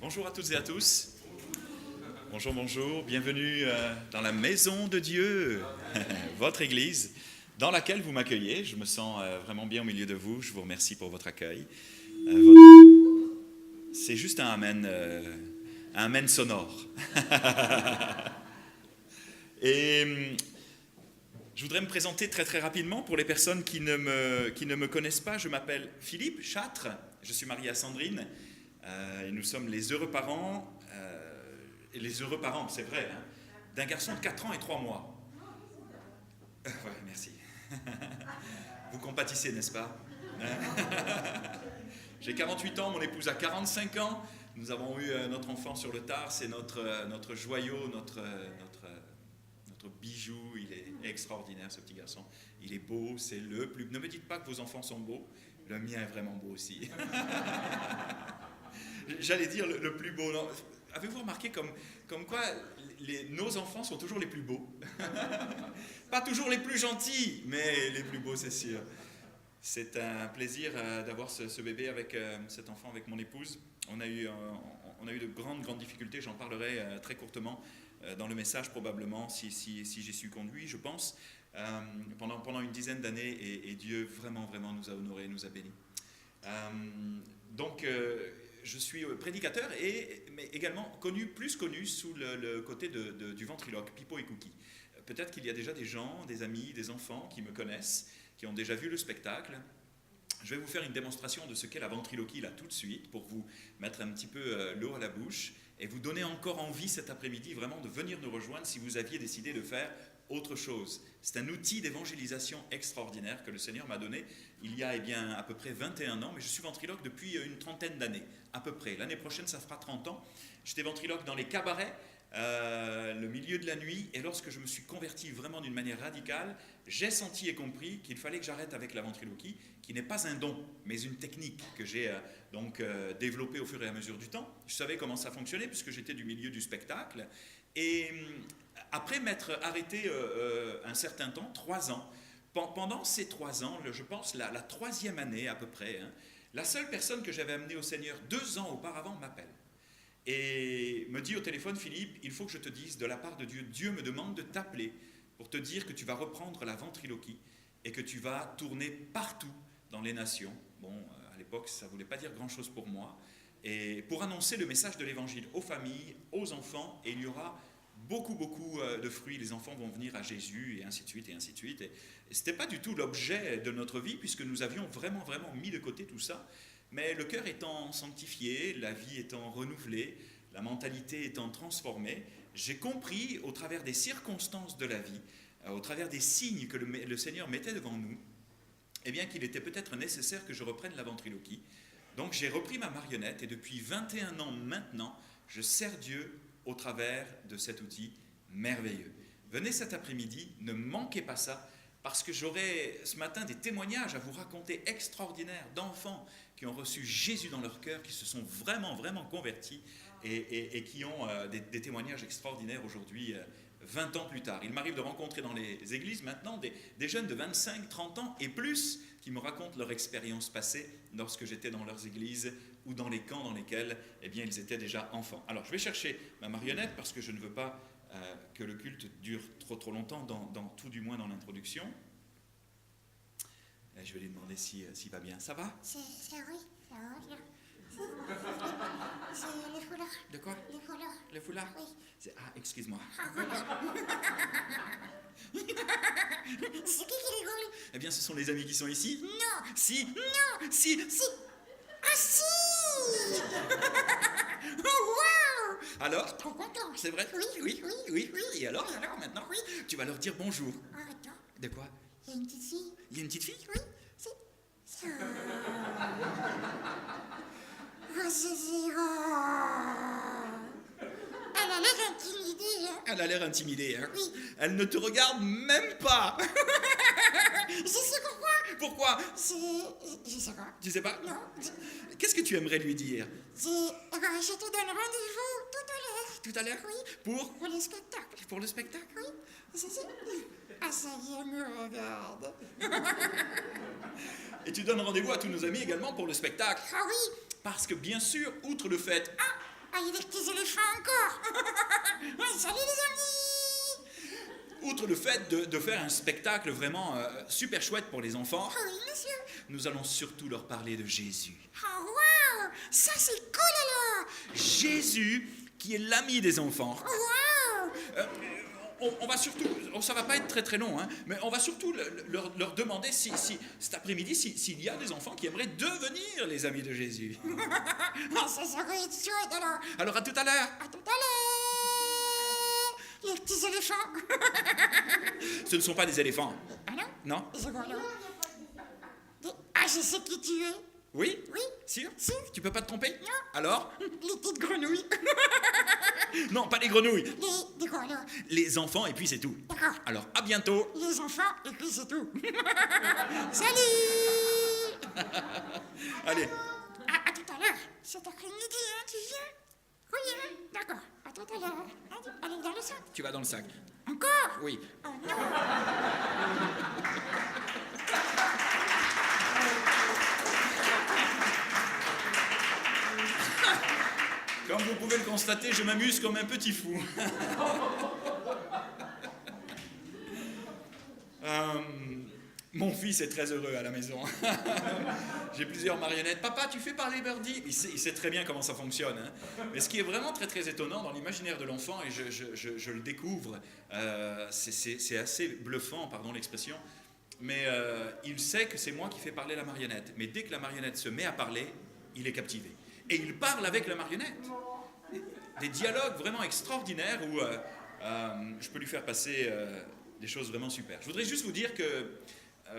Bonjour à toutes et à tous. Bonjour, bonjour. Bienvenue dans la maison de Dieu, votre église, dans laquelle vous m'accueillez. Je me sens vraiment bien au milieu de vous. Je vous remercie pour votre accueil. C'est juste un amen sonore. Et je voudrais me présenter très très rapidement pour les personnes qui ne me connaissent pas. Je m'appelle Philippe Châtre. Je suis marié à Sandrine. Et nous sommes les heureux parents, c'est vrai, hein, d'un garçon de 4 ans et 3 mois. Ouais, merci. Vous compatissez, n'est-ce pas? J'ai 48 ans, mon épouse a 45 ans. Nous avons eu notre enfant sur le tard, c'est notre joyau, notre bijou. Il est extraordinaire, ce petit garçon. Il est beau, c'est le plus... Ne me dites pas que vos enfants sont beaux, le mien est vraiment beau aussi. J'allais dire le plus beau. Non. Avez-vous remarqué comme quoi nos enfants sont toujours les plus beaux? Pas toujours les plus gentils, mais les plus beaux, c'est sûr. C'est un plaisir d'avoir ce bébé avec cet enfant avec mon épouse. On a eu de grandes difficultés, j'en parlerai très courtement dans le message probablement, si j'y suis conduit, je pense, pendant une dizaine d'années, et Dieu vraiment nous a honorés, nous a bénis. Je suis prédicateur, mais également plus connu sous le côté du ventriloque, Pipo et Cookie. Peut-être qu'il y a déjà des gens, des amis, des enfants qui me connaissent, qui ont déjà vu le spectacle. Je vais vous faire une démonstration de ce qu'est la ventriloquie là tout de suite, pour vous mettre un petit peu l'eau à la bouche et vous donner encore envie cet après-midi vraiment de venir nous rejoindre si vous aviez décidé de faire autre chose. C'est un outil d'évangélisation extraordinaire que le Seigneur m'a donné il y a à peu près 21 ans, mais je suis ventriloque depuis une trentaine d'années, à peu près. L'année prochaine, ça fera 30 ans. J'étais ventriloque dans les cabarets, le milieu de la nuit, et lorsque je me suis converti vraiment d'une manière radicale, j'ai senti et compris qu'il fallait que j'arrête avec la ventriloquie, qui n'est pas un don, mais une technique que j'ai développée au fur et à mesure du temps. Je savais comment ça fonctionnait, puisque j'étais du milieu du spectacle, et après m'être arrêté un certain temps, 3 ans, pendant ces 3 ans, je pense la 3e année à peu près, hein, la seule personne que j'avais amenée au Seigneur 2 ans auparavant m'appelle et me dit au téléphone: Philippe, il faut que je te dise de la part de Dieu, Dieu me demande de t'appeler pour te dire que tu vas reprendre la ventriloquie et que tu vas tourner partout dans les nations. Bon, à l'époque, ça ne voulait pas dire grand-chose pour moi. Et pour annoncer le message de l'évangile aux familles, aux enfants, et il y aura beaucoup de fruits, les enfants vont venir à Jésus, et ainsi de suite, et ainsi de suite. Et ce n'était pas du tout l'objet de notre vie, puisque nous avions vraiment mis de côté tout ça. Mais le cœur étant sanctifié, la vie étant renouvelée, la mentalité étant transformée, j'ai compris au travers des circonstances de la vie, au travers des signes que le Seigneur mettait devant nous, eh bien qu'il était peut-être nécessaire que je reprenne la ventriloquie. Donc j'ai repris ma marionnette, et depuis 21 ans maintenant, je sers Dieu au travers de cet outil merveilleux. Venez cet après-midi, ne manquez pas ça, parce que j'aurai ce matin des témoignages à vous raconter extraordinaires d'enfants qui ont reçu Jésus dans leur cœur, qui se sont vraiment convertis et qui ont des témoignages extraordinaires aujourd'hui, 20 ans plus tard. Il m'arrive de rencontrer dans les églises maintenant des jeunes de 25, 30 ans et plus qui me racontent leur expérience passée lorsque j'étais dans leurs églises ou dans les camps dans lesquels ils étaient déjà enfants. Alors je vais chercher ma marionnette parce que je ne veux pas que le culte dure trop longtemps, tout du moins dans l'introduction. Et je vais lui demander s'il va bien. Ça va? Oui, ça va bien. C'est le foulard. De quoi? Le foulard. Le foulard? Oui. Excuse-moi. Ah, voilà. C'est qui rigole? Eh bien, ce sont les amis qui sont ici. Non. Si. Non. Si. Ah si. Oh, wow. Alors? Trop content. C'est vrai? Oui. Et alors maintenant? Oui. Tu vas leur dire bonjour. Ah, attends. De quoi? Il y a une petite fille. Il y a une petite fille? Oui. C'est... Oh, c'est zéro. Elle a l'air intimidée, hein. Elle a l'air intimidée, hein? Oui. Elle ne te regarde même pas. Je sais pourquoi. Pourquoi? Je sais pas. Tu sais pas? Non. Qu'est-ce que tu aimerais lui dire? Je te donne rendez-vous tout à l'heure. Tout à l'heure? Oui. Pour le spectacle. Pour le spectacle? Oui. Ah, ça y est, elle me regarde. Et tu donnes rendez-vous à tous nos amis également pour le spectacle. Ah oui. Parce que bien sûr, outre le fait... Ah, croyais des petits éléphants encore. Oui, salut les amis. Outre le fait de faire un spectacle vraiment super chouette pour les enfants, Oui, monsieur. nous allons surtout leur parler de Jésus. Oh, waouh. Ça, c'est cool alors. Jésus qui est l'ami des enfants. Waouh. On va surtout, ça va pas être très très long, hein, mais on va surtout leur demander si cet après-midi s'il y a des enfants qui aimeraient devenir les amis de Jésus. Ah, ça serait chouette alors. Alors à tout à l'heure. À tout à l'heure. Les petits éléphants. Ce ne sont pas des éléphants. Ah non? Non? C'est quoi alors? Ah, je sais qui tu es. Oui? Oui. Sûr? Si. Tu peux pas te tromper? Non. Alors? Les petites grenouilles. Non, pas les grenouilles. Les quoi alors? Les enfants et puis c'est tout. D'accord. Alors à bientôt. Les enfants, et puis c'est tout. Salut. Allez. À tout à l'heure. Cet après-midi, hein, tu viens? Oui, hein? D'accord. À tout à l'heure. Allez, dans le sac. Tu vas dans le sac. Encore? Oui. Oh non. Comme vous pouvez le constater, je m'amuse comme un petit fou. Mon fils est très heureux à la maison. J'ai plusieurs marionnettes. Papa, tu fais parler Birdie? Il sait très bien comment ça fonctionne. Hein. Mais ce qui est vraiment très très étonnant dans l'imaginaire de l'enfant, et je le découvre, c'est assez bluffant, pardon l'expression, mais il sait que c'est moi qui fais parler la marionnette. Mais dès que la marionnette se met à parler, il est captivé. Et il parle avec la marionnette. Des dialogues vraiment extraordinaires où je peux lui faire passer des choses vraiment super. Je voudrais juste vous dire que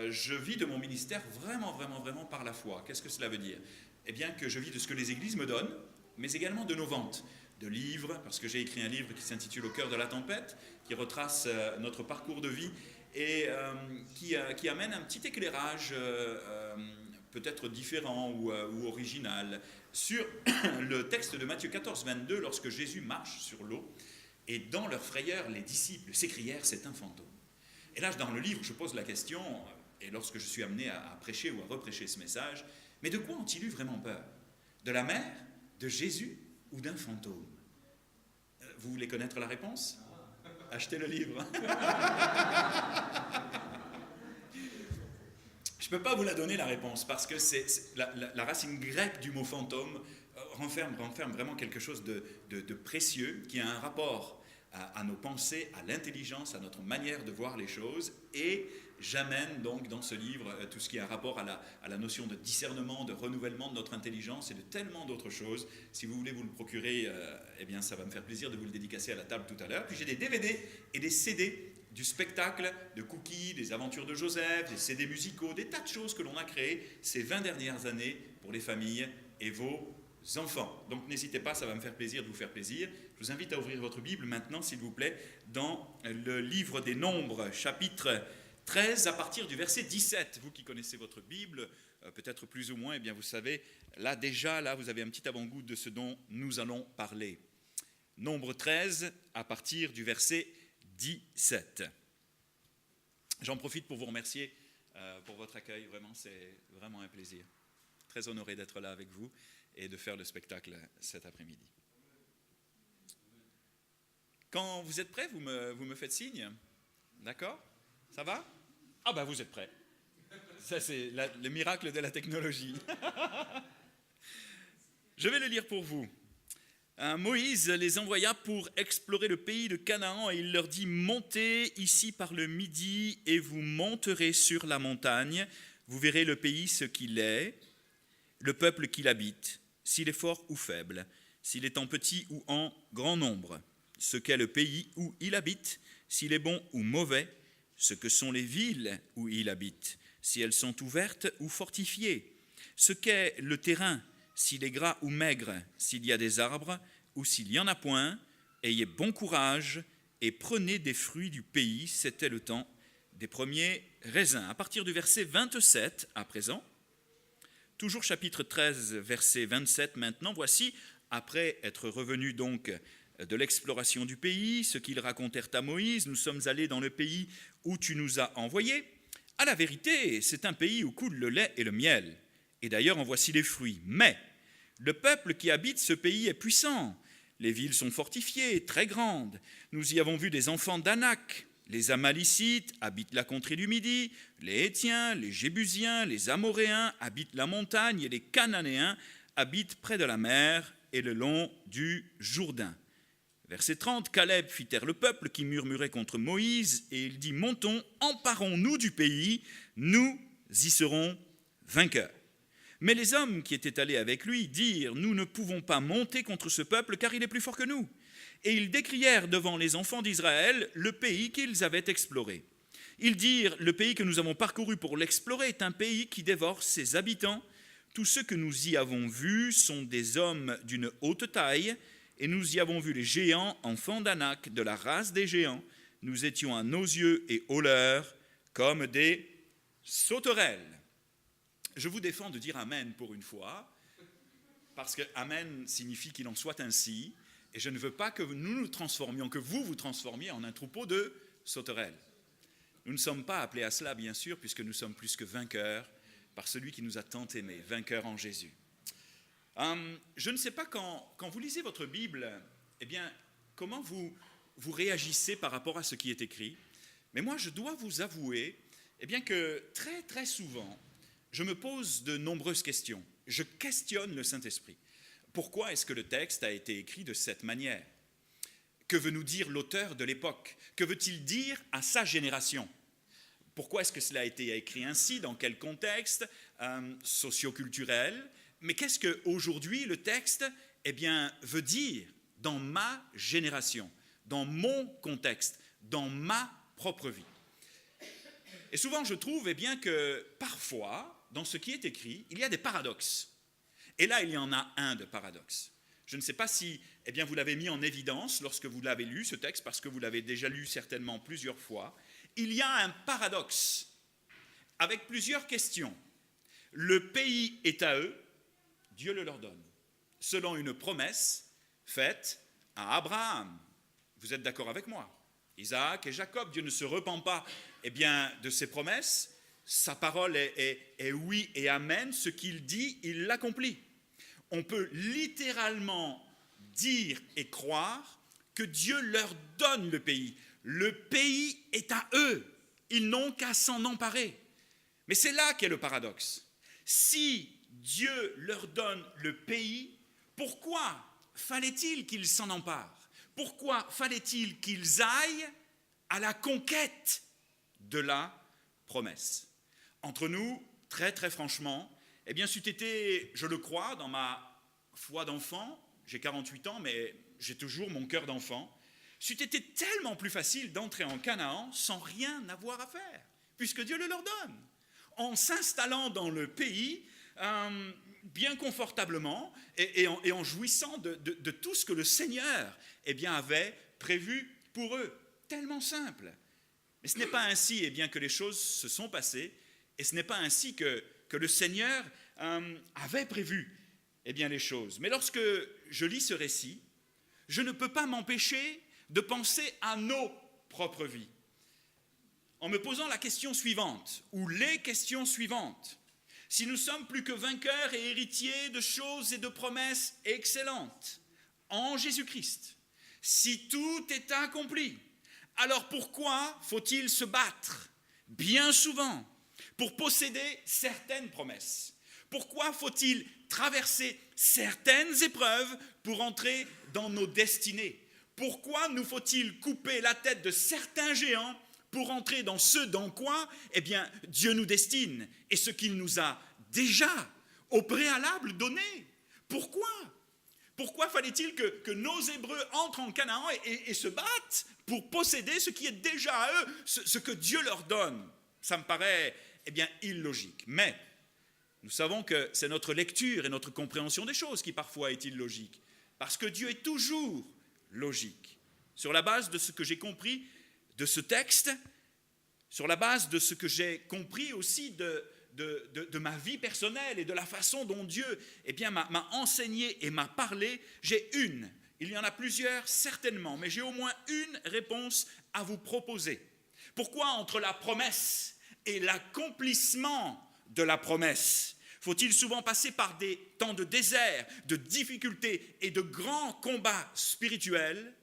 je vis de mon ministère vraiment par la foi. Qu'est-ce que cela veut dire? Eh bien que je vis de ce que les églises me donnent, mais également de nos ventes, de livres, parce que j'ai écrit un livre qui s'intitule « Au cœur de la tempête », qui retrace notre parcours de vie et qui amène un petit éclairage peut-être différent ou original sur le texte de Matthieu 14, 22, lorsque Jésus marche sur l'eau, et dans leur frayeur, les disciples s'écrièrent « c'est un fantôme ». Et là, dans le livre, je pose la question, et lorsque je suis amené à prêcher ou à reprêcher ce message, mais de quoi ont-ils eu vraiment peur? De la mer, de Jésus ou d'un fantôme? Vous voulez connaître la réponse? Achetez le livre. Je ne peux pas vous la donner, la réponse, parce que la racine grecque du mot fantôme renferme vraiment quelque chose de précieux, qui a un rapport à nos pensées, à l'intelligence, à notre manière de voir les choses, et j'amène donc dans ce livre tout ce qui a un rapport à la notion de discernement, de renouvellement de notre intelligence et de tellement d'autres choses. Si vous voulez vous le procurer, eh bien ça va me faire plaisir de vous le dédicacer à la table tout à l'heure. Puis j'ai des DVD et des CD du spectacle de Cookie, des aventures de Joseph, des CD musicaux, des tas de choses que l'on a créées ces 20 dernières années pour les familles et vos enfants. Donc n'hésitez pas, ça va me faire plaisir de vous faire plaisir. Je vous invite à ouvrir votre Bible maintenant, s'il vous plaît, dans le livre des Nombres, chapitre 13, à partir du verset 17. Vous qui connaissez votre Bible, peut-être plus ou moins, eh bien vous savez, là vous avez un petit avant-goût de ce dont nous allons parler. Nombre 13, à partir du verset 17. J'en profite pour vous remercier pour votre accueil. Vraiment, c'est vraiment un plaisir. Très honoré d'être là avec vous et de faire le spectacle cet après-midi. Quand vous êtes prêts, vous me faites signe. D'accord? Ça va? Ah ben vous êtes prêts. Ça c'est le miracle de la technologie. Je vais le lire pour vous. Moïse les envoya pour explorer le pays de Canaan et il leur dit « Montez ici par le midi et vous monterez sur la montagne. Vous verrez le pays ce qu'il est, le peuple qui l'habite, s'il est fort ou faible, s'il est en petit ou en grand nombre, ce qu'est le pays où il habite, s'il est bon ou mauvais, ce que sont les villes où il habite, si elles sont ouvertes ou fortifiées, ce qu'est le terrain, s'il est gras ou maigre, s'il y a des arbres ou s'il n'y en a point, ayez bon courage et prenez des fruits du pays. » C'était le temps des premiers raisins. À partir du verset 27 à présent, toujours chapitre 13, verset 27 maintenant, voici, après être revenus donc de l'exploration du pays, ce qu'ils racontèrent à Moïse, « Nous sommes allés dans le pays où tu nous as envoyés. À la vérité, c'est un pays où coule le lait et le miel. Et d'ailleurs, en voici les fruits. Mais le peuple qui habite ce pays est puissant, Les villes sont fortifiées, très grandes. Nous y avons vu des enfants d'Anak. Les Amalicites habitent la contrée du Midi, les Hétiens, les Jébusiens, les Amoréens habitent la montagne et les Cananéens habitent près de la mer et le long du Jourdain. Verset 30, Caleb fit taire le peuple qui murmurait contre Moïse et il dit « Montons, emparons-nous du pays, nous y serons vainqueurs. » Mais les hommes qui étaient allés avec lui dirent « Nous ne pouvons pas monter contre ce peuple car il est plus fort que nous. » Et ils décrièrent devant les enfants d'Israël le pays qu'ils avaient exploré. Ils dirent « Le pays que nous avons parcouru pour l'explorer est un pays qui dévore ses habitants. Tous ceux que nous y avons vus sont des hommes d'une haute taille, et nous y avons vu les géants, enfants d'Anak, de la race des géants. Nous étions à nos yeux et aux leurs comme des sauterelles. » Je vous défends de dire Amen pour une fois, parce que Amen signifie qu'il en soit ainsi, et je ne veux pas que nous nous transformions, que vous vous transformiez en un troupeau de sauterelles. Nous ne sommes pas appelés à cela, bien sûr, puisque nous sommes plus que vainqueurs par celui qui nous a tant aimés, vainqueurs en Jésus. Je ne sais pas quand vous lisez votre Bible, eh bien, comment vous réagissez par rapport à ce qui est écrit. Mais moi, je dois vous avouer eh bien, que très, très souvent, je me pose de nombreuses questions. Je questionne le Saint-Esprit. Pourquoi est-ce que le texte a été écrit de cette manière ? Que veut nous dire l'auteur de l'époque ? Que veut-il dire à sa génération ? Pourquoi est-ce que cela a été écrit ainsi ? Dans quel contexte socio-culturel ? Mais qu'est-ce qu'aujourd'hui le texte veut dire dans ma génération, dans mon contexte, dans ma propre vie ? Et souvent je trouve que parfois, dans ce qui est écrit, il y a des paradoxes. Et là, il y en a un de paradoxe. Je ne sais pas si vous l'avez mis en évidence lorsque vous l'avez lu, ce texte, parce que vous l'avez déjà lu certainement plusieurs fois. Il y a un paradoxe avec plusieurs questions. Le pays est à eux, Dieu le leur donne, selon une promesse faite à Abraham. Vous êtes d'accord avec moi ? Isaac et Jacob, Dieu ne se repent pas de ses promesses. Sa parole est oui et amen. Ce qu'il dit, il l'accomplit. On peut littéralement dire et croire que Dieu leur donne le pays. Le pays est à eux. Ils n'ont qu'à s'en emparer. Mais c'est là qu'est le paradoxe. Si Dieu leur donne le pays, pourquoi fallait-il qu'ils s'en emparent ? Pourquoi fallait-il qu'ils aillent à la conquête de la promesse ? Entre nous, très très franchement, c'eût été, je le crois, dans ma foi d'enfant, j'ai 48 ans, mais j'ai toujours mon cœur d'enfant, c'eût été tellement plus facile d'entrer en Canaan sans rien avoir à faire, puisque Dieu le leur donne. En s'installant dans le pays, bien confortablement, et en jouissant de tout ce que le Seigneur avait prévu pour eux. Tellement simple. Mais ce n'est pas ainsi que les choses se sont passées, et ce n'est pas ainsi que le Seigneur avait prévu les choses. Mais lorsque je lis ce récit, je ne peux pas m'empêcher de penser à nos propres vies, en me posant la question suivante, ou les questions suivantes. Si nous sommes plus que vainqueurs et héritiers de choses et de promesses excellentes en Jésus-Christ, si tout est accompli, alors pourquoi faut-il se battre bien souvent pour posséder certaines promesses ? Pourquoi faut-il traverser certaines épreuves pour entrer dans nos destinées ? Pourquoi nous faut-il couper la tête de certains géants pour entrer dans ce dans quoi Dieu nous destine et ce qu'il nous a déjà au préalable donné ? Pourquoi ? Pourquoi fallait-il que nos Hébreux entrent en Canaan et se battent pour posséder ce qui est déjà à eux, ce que Dieu leur donne ? Ça me paraît illogique. Mais nous savons que c'est notre lecture et notre compréhension des choses qui parfois est illogique. Parce que Dieu est toujours logique. Sur la base de ce que j'ai compris de ce texte, sur la base de ce que j'ai compris aussi de ma vie personnelle et de la façon dont Dieu m'a enseigné et m'a parlé, il y en a plusieurs certainement, mais j'ai au moins une réponse à vous proposer. Pourquoi entre la promesse et l'accomplissement de la promesse, Faut-il souvent passer par des temps de désert, de difficultés et de grands combats spirituels?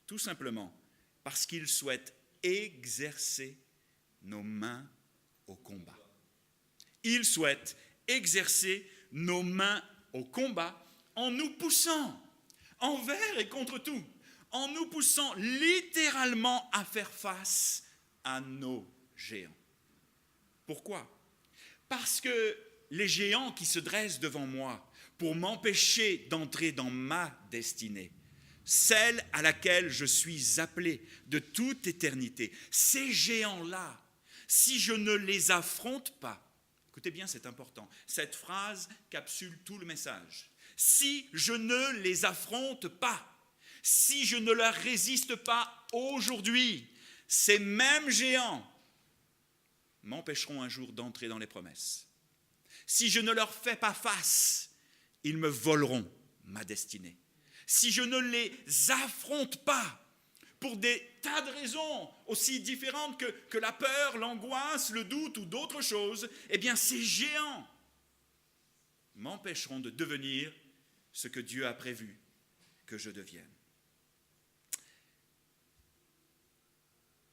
Tout simplement parce qu'il souhaite exercer nos mains au combat. Il souhaite exercer nos mains au combat en nous poussant envers et contre tout, en nous poussant littéralement à faire face à nos géants. Pourquoi? Parce que les géants qui se dressent devant moi pour m'empêcher d'entrer dans ma destinée, celle à laquelle je suis appelé de toute éternité, ces géants-là, si je ne les affronte pas, écoutez bien, c'est important, cette phrase capsule tout le message. Si je ne les affronte pas, si je ne leur résiste pas aujourd'hui, ces mêmes géants m'empêcheront un jour d'entrer dans les promesses. Si je ne leur fais pas face, ils me voleront ma destinée. Si je ne les affronte pas, pour des tas de raisons aussi différentes que la peur, l'angoisse, le doute ou d'autres choses, eh bien ces géants m'empêcheront de devenir ce que Dieu a prévu que je devienne.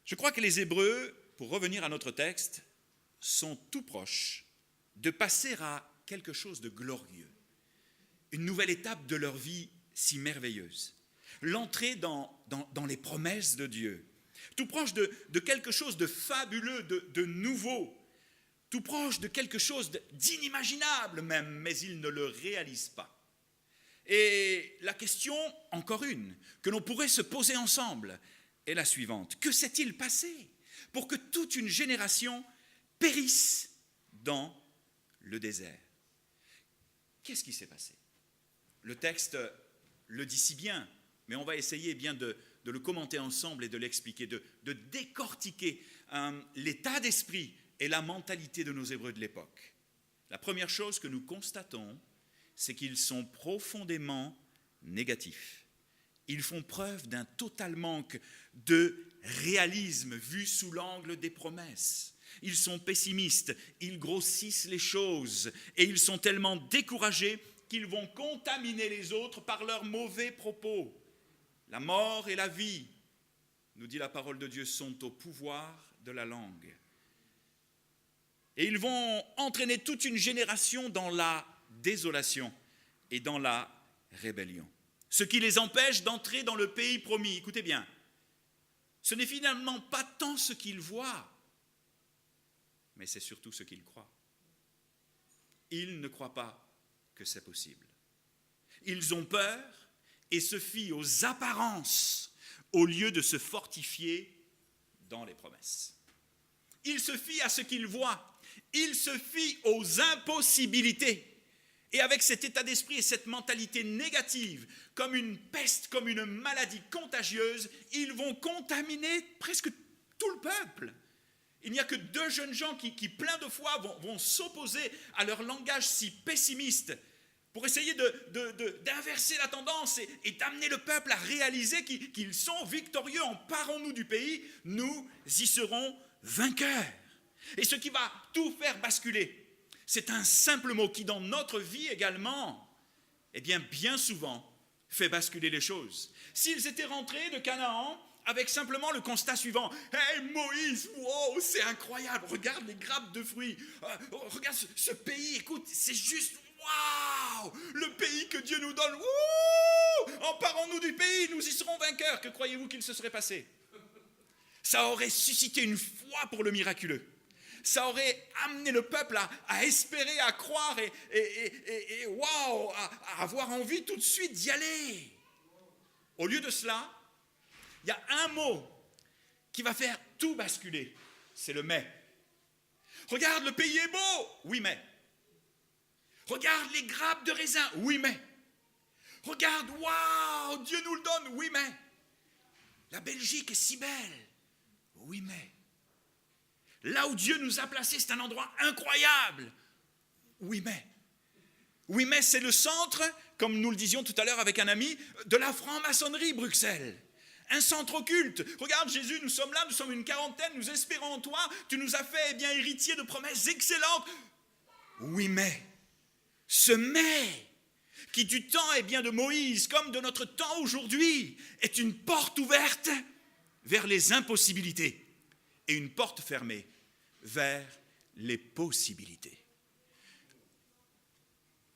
Je crois que les Hébreux, pour revenir à notre texte, sont tout proches de passer à quelque chose de glorieux, une nouvelle étape de leur vie si merveilleuse, l'entrée dans les promesses de Dieu, tout proche de quelque chose de fabuleux, de nouveau, tout proche de quelque chose d'inimaginable même, mais ils ne le réalisent pas. Et la question, encore une, que l'on pourrait se poser ensemble, est la suivante. Que s'est-il passé pour que toute une génération périsse dans le désert? Qu'est-ce qui s'est passé? Le texte le dit si bien, mais on va essayer bien de le commenter ensemble et de l'expliquer, de décortiquer l'état d'esprit et la mentalité de nos Hébreux de l'époque. La première chose que nous constatons, c'est qu'ils sont profondément négatifs. Ils font preuve d'un total manque de réalisme vu sous l'angle des promesses. Ils sont pessimistes, ils grossissent les choses et ils sont tellement découragés qu'ils vont contaminer les autres par leurs mauvais propos. La mort et la vie, nous dit la parole de Dieu, sont au pouvoir de la langue. Et ils vont entraîner toute une génération dans la désolation et dans la rébellion. Ce qui les empêche d'entrer dans le pays promis. Écoutez bien, ce n'est finalement pas tant ce qu'ils voient, mais c'est surtout ce qu'ils croient. Ils ne croient pas que c'est possible. Ils ont peur et se fient aux apparences au lieu de se fortifier dans les promesses. Ils se fient à ce qu'ils voient. Ils se fient aux impossibilités. Et avec cet état d'esprit et cette mentalité négative, comme une peste, comme une maladie contagieuse, ils vont contaminer presque tout le peuple. Il n'y a que deux jeunes gens qui plein de foi, vont s'opposer à leur langage si pessimiste pour essayer d'inverser la tendance et d'amener le peuple à réaliser qu'ils sont victorieux. Emparons-nous du pays, nous y serons vainqueurs. Et ce qui va tout faire basculer, c'est un simple mot qui, dans notre vie également, eh bien souvent, fait basculer les choses. S'ils étaient rentrés de Canaan avec simplement le constat suivant, « Hey Moïse, wow, c'est incroyable, regarde les grappes de fruits, regarde ce pays, écoute, c'est juste, waouh, le pays que Dieu nous donne, wouh, emparons-nous du pays, nous y serons vainqueurs. » Que croyez-vous qu'il se serait passé? Ça aurait suscité une foi pour le miraculeux. Ça aurait amené le peuple à espérer, à croire et waouh, à avoir envie tout de suite d'y aller. Au lieu de cela, il y a un mot qui va faire tout basculer, c'est le « mais ». Regarde, le pays est beau, oui mais. Regarde les grappes de raisin, oui mais. Regarde, waouh, Dieu nous le donne, oui mais. La Belgique est si belle, oui mais. Là où Dieu nous a placés, c'est un endroit incroyable. Oui, mais c'est le centre, comme nous le disions tout à l'heure avec un ami, de la franc-maçonnerie, Bruxelles. Un centre occulte. Regarde Jésus, nous sommes là, nous sommes une quarantaine, nous espérons en toi. Tu nous as fait héritiers de promesses excellentes. Oui, mais Ce mais qui du temps de Moïse comme de notre temps aujourd'hui est une porte ouverte vers les impossibilités et une porte fermée vers les possibilités.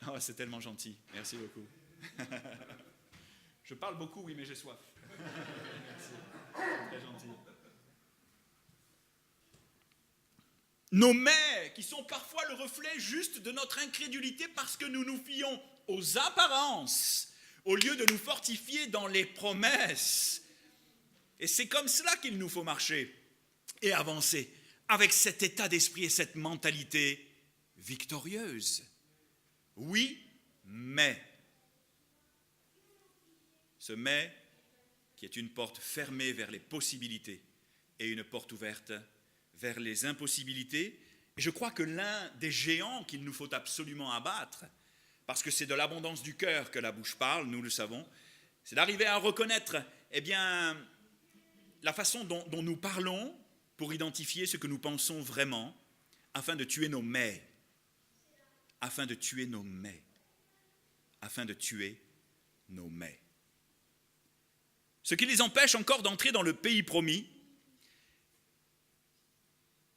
Oh, c'est tellement gentil, merci beaucoup. Je parle beaucoup, oui, mais j'ai soif. Merci, c'est très gentil. Nos mais qui sont parfois le reflet juste de notre incrédulité parce que nous nous fions aux apparences au lieu de nous fortifier dans les promesses. Et c'est comme cela qu'il nous faut marcher et avancer avec cet état d'esprit et cette mentalité victorieuse. Oui, mais. Ce mais qui est une porte fermée vers les possibilités et une porte ouverte vers les impossibilités. Et je crois que l'un des géants qu'il nous faut absolument abattre, parce que c'est de l'abondance du cœur que la bouche parle, nous le savons, c'est d'arriver à reconnaître la façon dont nous parlons pour identifier ce que nous pensons vraiment, afin de tuer nos mais, afin de tuer nos mais, afin de tuer nos mais. Ce qui les empêche encore d'entrer dans le pays promis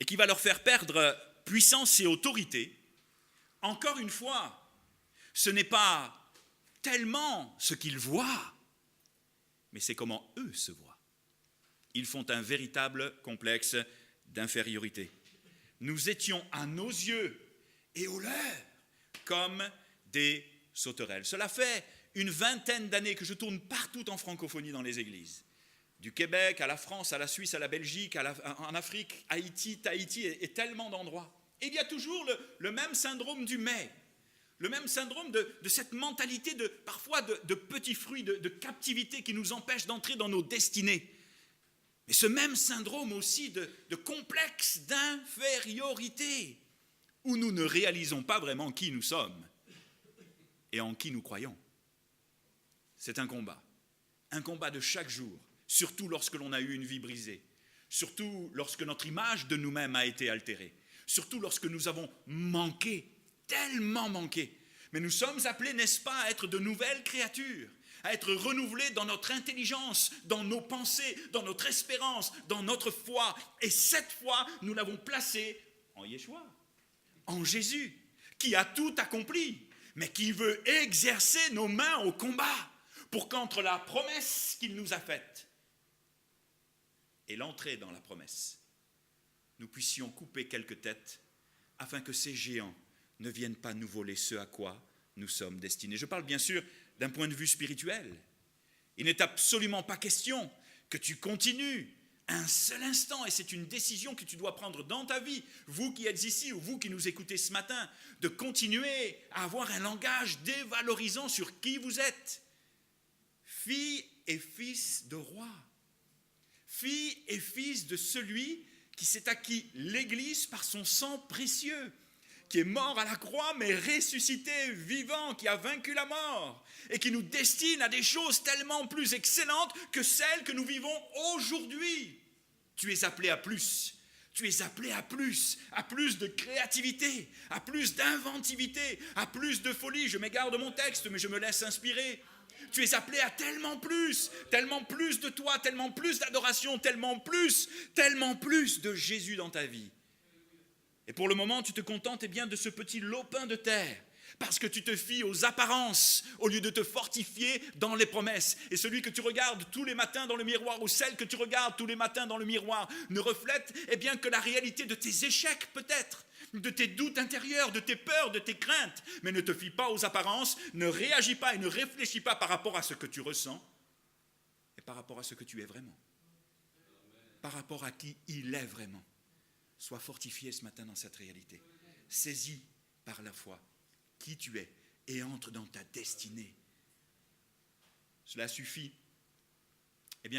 et qui va leur faire perdre puissance et autorité, encore une fois, ce n'est pas tellement ce qu'ils voient, mais c'est comment eux se voient. Ils font un véritable complexe d'infériorité. Nous étions à nos yeux et aux leurs comme des sauterelles. Cela fait une vingtaine d'années que je tourne partout en francophonie dans les églises. Du Québec à la France, à la Suisse, à la Belgique, en Afrique, Haïti, Tahiti et tellement d'endroits. Et il y a toujours le même syndrome du mais, le même syndrome de cette mentalité parfois de petits fruits, de captivité qui nous empêche d'entrer dans nos destinées. Mais ce même syndrome aussi de complexe d'infériorité, où nous ne réalisons pas vraiment qui nous sommes et en qui nous croyons. C'est un combat de chaque jour, surtout lorsque l'on a eu une vie brisée, surtout lorsque notre image de nous-mêmes a été altérée, surtout lorsque nous avons manqué, tellement manqué. Mais nous sommes appelés, n'est-ce pas, à être de nouvelles créatures, à être renouvelés dans notre intelligence, dans nos pensées, dans notre espérance, dans notre foi. Et cette foi, nous l'avons placée en Yeshua, en Jésus, qui a tout accompli, mais qui veut exercer nos mains au combat pour qu'entre la promesse qu'il nous a faite et l'entrée dans la promesse, nous puissions couper quelques têtes afin que ces géants ne viennent pas nous voler ce à quoi nous sommes destinés. Je parle bien sûr d'un point de vue spirituel. Il n'est absolument pas question que tu continues un seul instant, et c'est une décision que tu dois prendre dans ta vie, vous qui êtes ici ou vous qui nous écoutez ce matin, de continuer à avoir un langage dévalorisant sur qui vous êtes. Fille et fils de roi, fille et fils de celui qui s'est acquis l'Église par son sang précieux, qui est mort à la croix mais ressuscité, vivant, qui a vaincu la mort et qui nous destine à des choses tellement plus excellentes que celles que nous vivons aujourd'hui. Tu es appelé à plus. Tu es appelé à plus de créativité, à plus d'inventivité, à plus de folie. Je m'égare de mon texte, mais je me laisse inspirer. Tu es appelé à tellement plus de toi, tellement plus d'adoration, tellement plus de Jésus dans ta vie. Et pour le moment, tu te contentes de ce petit lopin de terre, parce que tu te fies aux apparences au lieu de te fortifier dans les promesses. Et celui que tu regardes tous les matins dans le miroir, ou celle que tu regardes tous les matins dans le miroir, ne reflète que la réalité de tes échecs peut-être, de tes doutes intérieurs, de tes peurs, de tes craintes. Mais ne te fie pas aux apparences, ne réagis pas et ne réfléchis pas par rapport à ce que tu ressens, et par rapport à ce que tu es vraiment, par rapport à qui il est vraiment. Sois fortifié ce matin dans cette réalité. Saisis par la foi qui tu es et entre dans ta destinée. Cela suffit.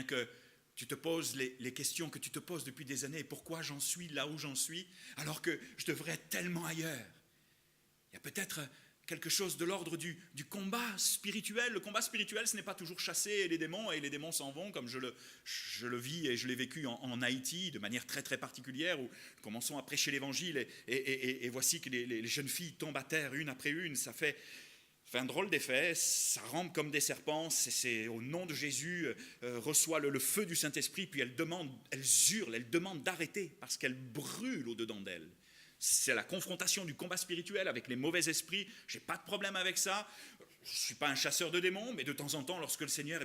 Que tu te poses les questions que tu te poses depuis des années. Pourquoi j'en suis là où j'en suis alors que je devrais être tellement ailleurs? Il y a peut-être quelque chose de l'ordre du combat spirituel. Le combat spirituel, ce n'est pas toujours chasser les démons et les démons s'en vont, comme je le vis et je l'ai vécu en Haïti de manière très très particulière, où nous commençons à prêcher l'évangile et voici que les jeunes filles tombent à terre une après une. Ça fait un drôle d'effet, ça rampe comme des serpents, c'est au nom de Jésus, reçoit le feu du Saint-Esprit, puis elles hurlent, elles demandent d'arrêter parce qu'elles brûlent au-dedans d'elles. C'est la confrontation du combat spirituel avec les mauvais esprits. Je n'ai pas de problème avec ça. Je ne suis pas un chasseur de démons, mais de temps en temps, lorsque le Seigneur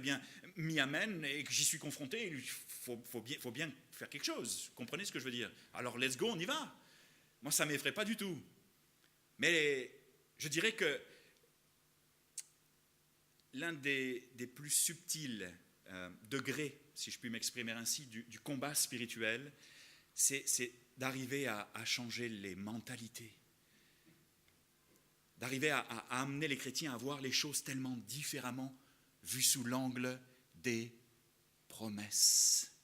m'y amène et que j'y suis confronté, il faut bien faire quelque chose. Vous comprenez ce que je veux dire? Alors, let's go, on y va. Moi, ça ne m'effraie pas du tout. Mais je dirais que l'un des plus subtils degrés, si je puis m'exprimer ainsi, du combat spirituel, c'est d'arriver à changer les mentalités, d'arriver à amener les chrétiens à voir les choses tellement différemment, vues sous l'angle des promesses.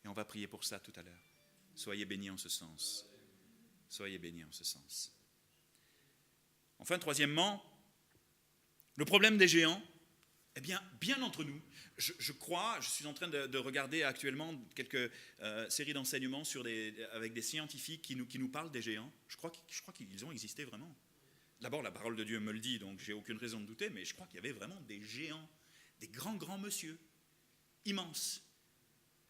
Et on va prier pour ça tout à l'heure. Soyez bénis en ce sens. Soyez bénis en ce sens. Enfin, troisièmement, le problème des géants, eh bien entre nous, je suis en train de regarder actuellement quelques séries d'enseignements avec des scientifiques qui nous parlent des géants. Je crois qu'ils ont existé vraiment. D'abord, la parole de Dieu me le dit, donc j'ai aucune raison de douter, mais je crois qu'il y avait vraiment des géants, des grands monsieur, immenses,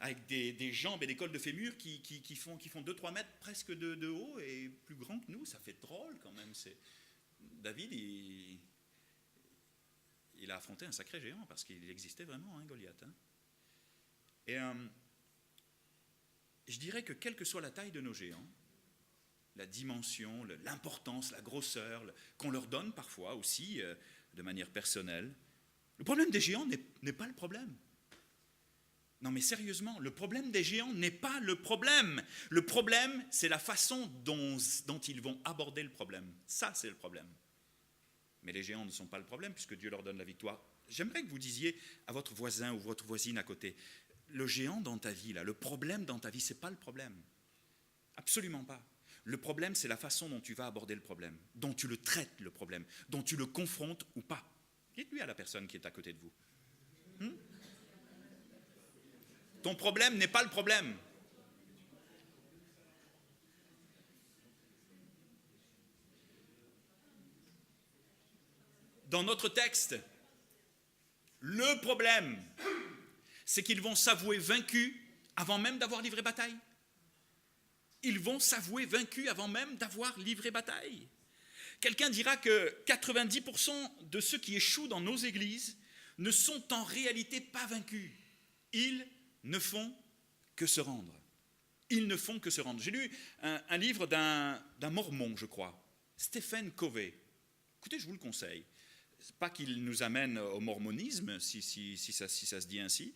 avec des jambes et des cols de fémur qui font 2-3 mètres presque de haut et plus grands que nous. Ça fait drôle quand même. David, il a affronté un sacré géant parce qu'il existait vraiment, Goliath. Et je dirais que quelle que soit la taille de nos géants, la dimension, l'importance, la grosseur qu'on leur donne parfois aussi de manière personnelle, le problème des géants n'est pas le problème. Non mais sérieusement, le problème des géants n'est pas le problème. Le problème, c'est la façon dont ils vont aborder le problème. Ça, c'est le problème. Mais les géants ne sont pas le problème puisque Dieu leur donne la victoire. J'aimerais que vous disiez à votre voisin ou votre voisine à côté, le géant dans ta vie, le problème dans ta vie, ce n'est pas le problème. Absolument pas. Le problème, c'est la façon dont tu vas aborder le problème, dont tu le traites le problème, dont tu le confrontes ou pas. Dites-lui à la personne qui est à côté de vous. Ton problème n'est pas le problème. Dans notre texte, le problème, c'est qu'ils vont s'avouer vaincus avant même d'avoir livré bataille. Ils vont s'avouer vaincus avant même d'avoir livré bataille. Quelqu'un dira que 90% de ceux qui échouent dans nos églises ne sont en réalité pas vaincus. Ils ne font que se rendre. Ils ne font que se rendre. J'ai lu un livre d'un mormon, je crois, Stephen Covey. Écoutez, je vous le conseille. Pas qu'il nous amène au mormonisme, si ça se dit ainsi,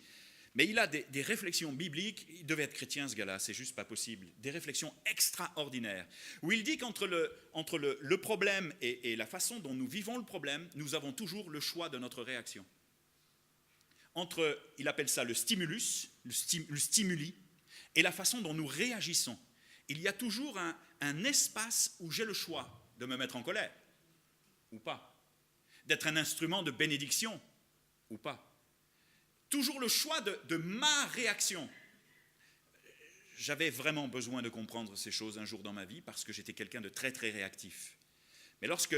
mais il a des réflexions bibliques. Il devait être chrétien, ce gars-là, c'est juste pas possible. Des réflexions extraordinaires, où il dit qu'entre le problème et la façon dont nous vivons le problème, nous avons toujours le choix de notre réaction. Il appelle ça le stimulus, le stimuli, et la façon dont nous réagissons. Il y a toujours un espace où j'ai le choix de me mettre en colère, ou pas. D'être un instrument de bénédiction ou pas. Toujours le choix de ma réaction. J'avais vraiment besoin de comprendre ces choses un jour dans ma vie parce que j'étais quelqu'un de très très réactif. Mais lorsque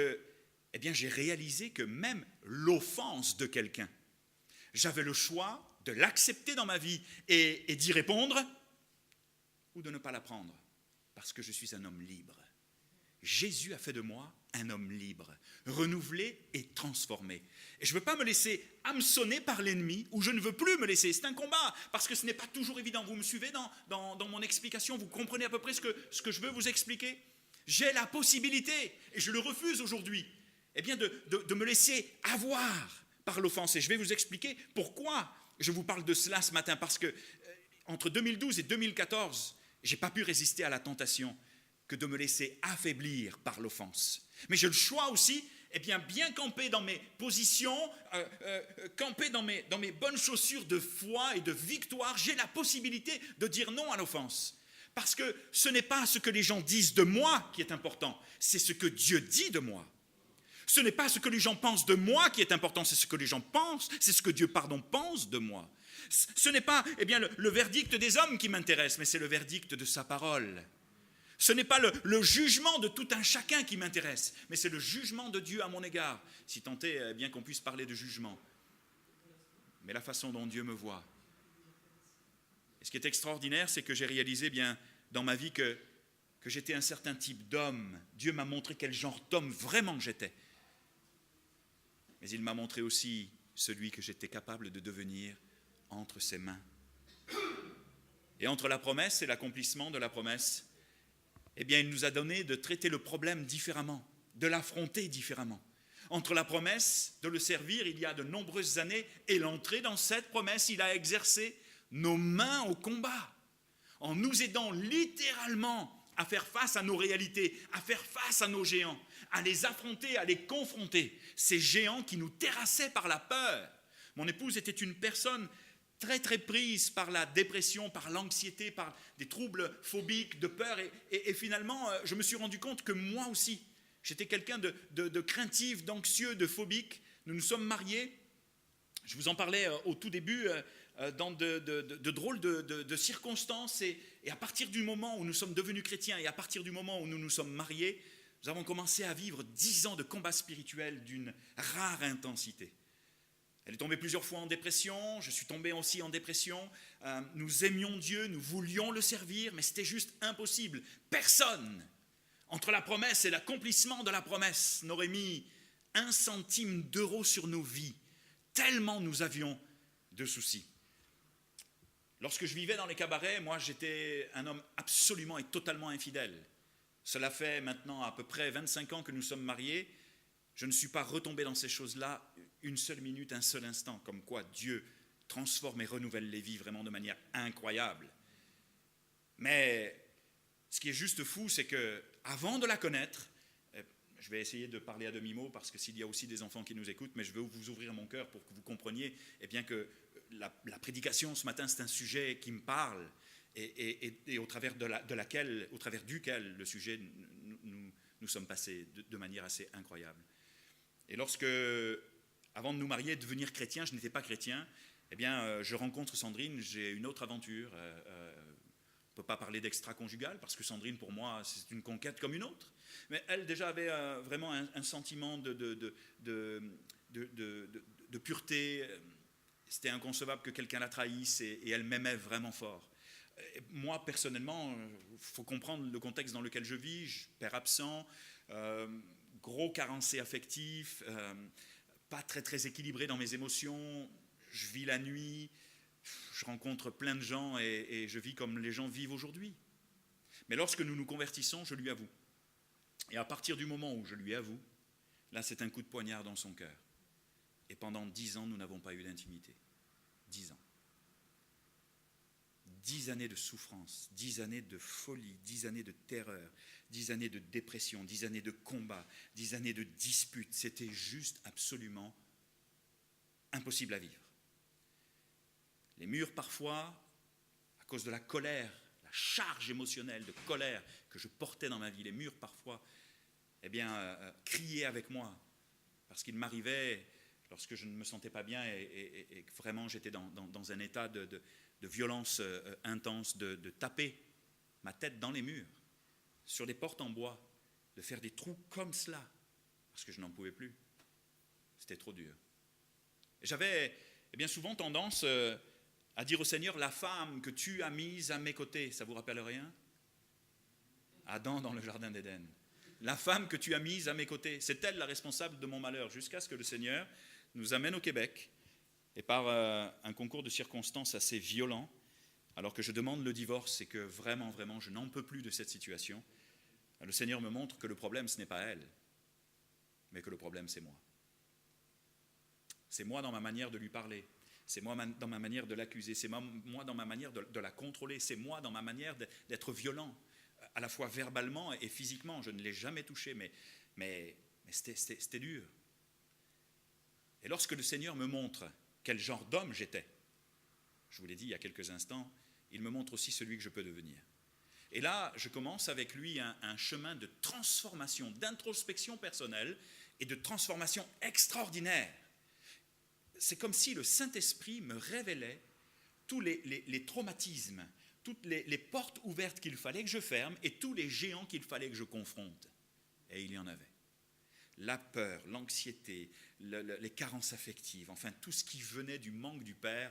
j'ai réalisé que même l'offense de quelqu'un, j'avais le choix de l'accepter dans ma vie et d'y répondre ou de ne pas la prendre parce que je suis un homme libre. Jésus a fait de moi un homme libre, renouvelé et transformé. Et je ne veux pas me laisser hameçonner par l'ennemi, ou je ne veux plus me laisser. C'est un combat, parce que ce n'est pas toujours évident. Vous me suivez dans mon explication? Vous comprenez à peu près ce que je veux vous expliquer? J'ai la possibilité, et je le refuse aujourd'hui, de me laisser avoir par l'offense. Et je vais vous expliquer pourquoi je vous parle de cela ce matin. Parce que entre 2012 et 2014, je n'ai pas pu résister à la tentation que de me laisser affaiblir par l'offense. Mais j'ai le choix aussi, bien camper dans mes positions, camper dans mes bonnes chaussures de foi et de victoire. J'ai la possibilité de dire non à l'offense. Parce que ce n'est pas ce que les gens disent de moi qui est important, c'est ce que Dieu dit de moi. Ce n'est pas ce que les gens pensent de moi qui est important, c'est ce que les gens pensent, c'est ce que Dieu, pense de moi. Ce n'est pas le verdict des hommes qui m'intéresse, mais c'est le verdict de sa parole. Ce n'est pas le jugement de tout un chacun qui m'intéresse, mais c'est le jugement de Dieu à mon égard, si tant est bien qu'on puisse parler de jugement. Mais la façon dont Dieu me voit. Et ce qui est extraordinaire, c'est que j'ai réalisé dans ma vie que j'étais un certain type d'homme. Dieu m'a montré quel genre d'homme vraiment j'étais. Mais il m'a montré aussi celui que j'étais capable de devenir entre ses mains. Et entre la promesse et l'accomplissement de la promesse, il nous a donné de traiter le problème différemment, de l'affronter différemment. Entre la promesse de le servir il y a de nombreuses années et l'entrée dans cette promesse, il a exercé nos mains au combat, en nous aidant littéralement à faire face à nos réalités, à faire face à nos géants, à les affronter, à les confronter, ces géants qui nous terrassaient par la peur. Mon épouse était une personne très très prise par la dépression, par l'anxiété, par des troubles phobiques, de peur, et finalement je me suis rendu compte que moi aussi, j'étais quelqu'un de craintif, d'anxieux, de phobique. Nous nous sommes mariés, je vous en parlais au tout début, dans de drôles de circonstances, et à partir du moment où nous sommes devenus chrétiens et à partir du moment où nous nous sommes mariés, nous avons commencé à vivre 10 ans de combat spirituel d'une rare intensité. Elle est tombée plusieurs fois en dépression, je suis tombé aussi en dépression. Nous aimions Dieu, nous voulions le servir, mais c'était juste impossible. Personne, entre la promesse et l'accomplissement de la promesse, n'aurait mis 1 centime d'euro sur nos vies, tellement nous avions de soucis. Lorsque je vivais dans les cabarets, moi j'étais un homme absolument et totalement infidèle. Cela fait maintenant à peu près 25 ans que nous sommes mariés. Je ne suis pas retombé dans ces choses-là une seule minute, un seul instant, comme quoi Dieu transforme et renouvelle les vies vraiment de manière incroyable. Mais ce qui est juste fou, c'est que avant de la connaître, je vais essayer de parler à demi-mot parce que s'il y a aussi des enfants qui nous écoutent, mais je veux vous ouvrir mon cœur pour que vous compreniez que la prédication ce matin, c'est un sujet qui me parle et au travers duquel le sujet nous sommes passés de manière assez incroyable. Et lorsque, avant de nous marier, devenir chrétien, je n'étais pas chrétien, je rencontre Sandrine, j'ai une autre aventure. On ne peut pas parler d'extra-conjugal parce que Sandrine, pour moi, c'est une conquête comme une autre. Mais elle déjà avait vraiment un sentiment de pureté. C'était inconcevable que quelqu'un la trahisse et elle m'aimait vraiment fort. Et moi, personnellement, il faut comprendre le contexte dans lequel je vis, père absent, gros carencé affectif, pas très très équilibré dans mes émotions, je vis la nuit, je rencontre plein de gens et je vis comme les gens vivent aujourd'hui. Mais lorsque nous nous convertissons, je lui avoue. Et à partir du moment où je lui avoue, là c'est un coup de poignard dans son cœur. Et pendant 10 ans, nous n'avons pas eu d'intimité. 10 ans. 10 années de souffrance, 10 années de folie, 10 années de terreur, 10 années de dépression, 10 années de combat, 10 années de disputes. C'était juste absolument impossible à vivre. Les murs, parfois, à cause de la colère, la charge émotionnelle de colère que je portais dans ma vie, les murs, parfois, criaient avec moi. Parce qu'il m'arrivait, lorsque je ne me sentais pas bien et que vraiment j'étais dans un état de violence intense, de taper ma tête dans les murs, sur des portes en bois, de faire des trous comme cela, parce que je n'en pouvais plus. C'était trop dur. Et j'avais bien souvent tendance à dire au Seigneur, la femme que tu as mise à mes côtés, ça vous rappelle rien? Adam dans le jardin d'Éden. La femme que tu as mise à mes côtés, c'est elle la responsable de mon malheur, jusqu'à ce que le Seigneur nous amène au Québec, et par un concours de circonstances assez violent, alors que je demande le divorce et que vraiment, vraiment, je n'en peux plus de cette situation, le Seigneur me montre que le problème, ce n'est pas elle, mais que le problème, c'est moi. C'est moi dans ma manière de lui parler, c'est moi dans ma manière de l'accuser, c'est moi dans ma manière de la contrôler, c'est moi dans ma manière d'être violent, à la fois verbalement et physiquement. Je ne l'ai jamais touché, mais c'était dur. Et lorsque le Seigneur me montre quel genre d'homme j'étais, je vous l'ai dit il y a quelques instants, il me montre aussi celui que je peux devenir. Et là, je commence avec lui un chemin de transformation, d'introspection personnelle et de transformation extraordinaire. C'est comme si le Saint-Esprit me révélait tous les traumatismes, toutes les portes ouvertes qu'il fallait que je ferme et tous les géants qu'il fallait que je confronte. Et il y en avait. La peur, l'anxiété, les carences affectives, enfin tout ce qui venait du manque du Père.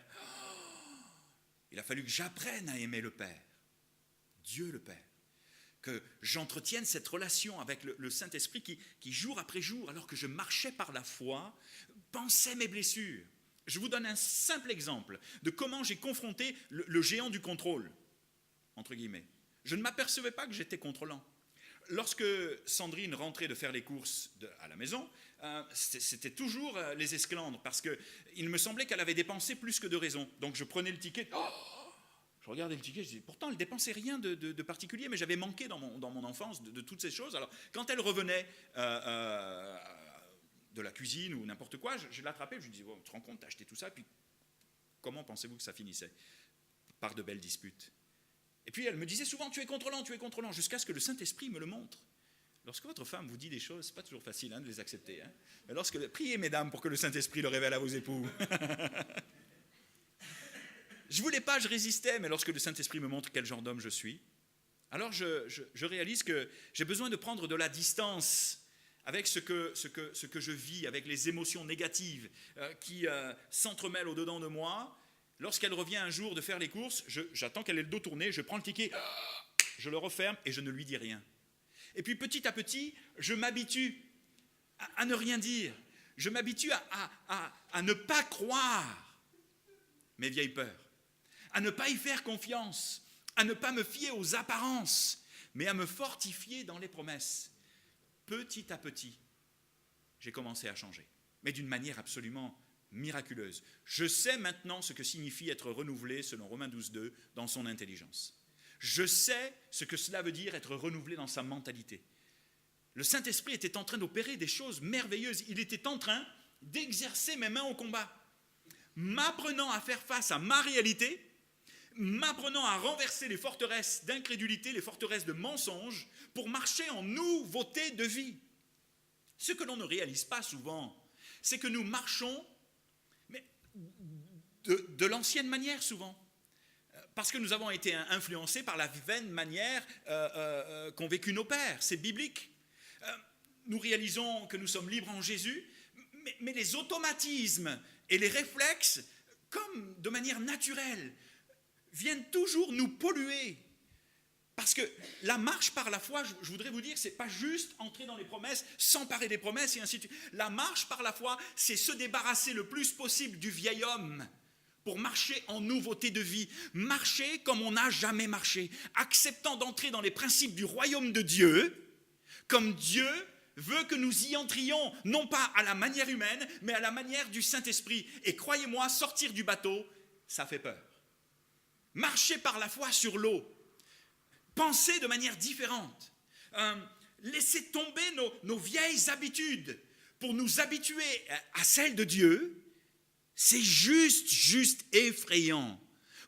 Il a fallu que j'apprenne à aimer le Père, Dieu le Père, que j'entretienne cette relation avec le Saint-Esprit qui jour après jour, alors que je marchais par la foi, pensait mes blessures. Je vous donne un simple exemple de comment j'ai confronté le géant du contrôle, entre guillemets. Je ne m'apercevais pas que j'étais contrôlant. Lorsque Sandrine rentrait de faire les courses à la maison, c'était toujours les esclandres, parce qu'il me semblait qu'elle avait dépensé plus que de raison. Donc je prenais le ticket, je regardais le ticket, je disais, pourtant elle ne dépensait rien de particulier, mais j'avais manqué dans mon enfance de toutes ces choses. Alors quand elle revenait de la cuisine ou n'importe quoi, je l'attrapais, je lui disais, oh, tu te rends compte, t'as acheté tout ça, puis comment pensez-vous que ça finissait? Par de belles disputes. Et puis elle me disait souvent, tu es contrôlant, jusqu'à ce que le Saint-Esprit me le montre. Lorsque votre femme vous dit des choses, c'est pas toujours facile de les accepter. Mais priez mesdames pour que le Saint-Esprit le révèle à vos époux. Je voulais pas, je résistais, mais lorsque le Saint-Esprit me montre quel genre d'homme je suis, alors je réalise que j'ai besoin de prendre de la distance avec ce que je vis, avec les émotions négatives qui s'entremêlent au-dedans de moi. Lorsqu'elle revient un jour de faire les courses, j'attends qu'elle ait le dos tourné, je prends le ticket, je le referme et je ne lui dis rien. Et puis petit à petit, je m'habitue à ne rien dire. Je m'habitue à ne pas croire mes vieilles peurs, à ne pas y faire confiance, à ne pas me fier aux apparences, mais à me fortifier dans les promesses. Petit à petit, j'ai commencé à changer, mais d'une manière absolument miraculeuse. Je sais maintenant ce que signifie être renouvelé, selon Romains 12,2, dans son intelligence. Je sais ce que cela veut dire être renouvelé dans sa mentalité. Le Saint-Esprit était en train d'opérer des choses merveilleuses. Il était en train d'exercer mes mains au combat, m'apprenant à faire face à ma réalité, m'apprenant à renverser les forteresses d'incrédulité, les forteresses de mensonges, pour marcher en nouveauté de vie. Ce que l'on ne réalise pas souvent, c'est que nous marchons de l'ancienne manière souvent, parce que nous avons été influencés par la vaine manière qu'ont vécu nos pères. C'est biblique. Nous réalisons que nous sommes libres en Jésus, mais les automatismes et les réflexes, comme de manière naturelle, viennent toujours nous polluer. Parce que la marche par la foi, je voudrais vous dire, c'est pas juste entrer dans les promesses, s'emparer des promesses et ainsi de suite. La marche par la foi, c'est se débarrasser le plus possible du vieil homme pour marcher en nouveauté de vie, marcher comme on n'a jamais marché, acceptant d'entrer dans les principes du royaume de Dieu, comme Dieu veut que nous y entrions, non pas à la manière humaine, mais à la manière du Saint-Esprit. Et croyez-moi, sortir du bateau, ça fait peur. Marcher par la foi sur l'eau, penser de manière différente, laisser tomber nos vieilles habitudes pour nous habituer à celles de Dieu, c'est juste effrayant.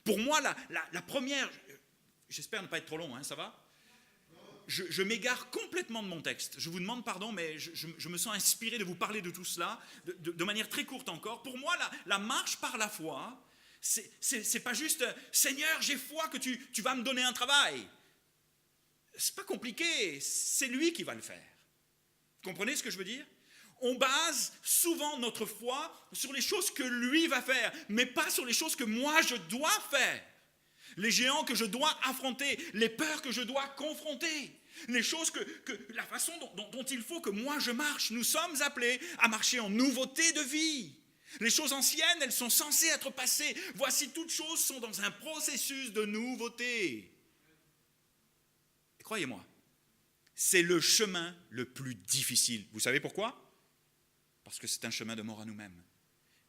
Pour moi, la première, j'espère ne pas être trop long, ça va ? Je m'égare complètement de mon texte. Je vous demande pardon, mais je me sens inspiré de vous parler de tout cela, de manière très courte encore. Pour moi, la marche par la foi, c'est pas juste « Seigneur, j'ai foi que tu vas me donner un travail ». C'est pas compliqué, c'est lui qui va le faire. Vous comprenez ce que je veux dire ? On base souvent notre foi sur les choses que lui va faire, mais pas sur les choses que moi je dois faire. Les géants que je dois affronter, les peurs que je dois confronter, les choses la façon dont il faut que moi je marche. Nous sommes appelés à marcher en nouveauté de vie. Les choses anciennes, elles sont censées être passées. Voici, toutes choses sont dans un processus de nouveauté. Et croyez-moi, c'est le chemin le plus difficile. Vous savez pourquoi ? Parce que c'est un chemin de mort à nous-mêmes.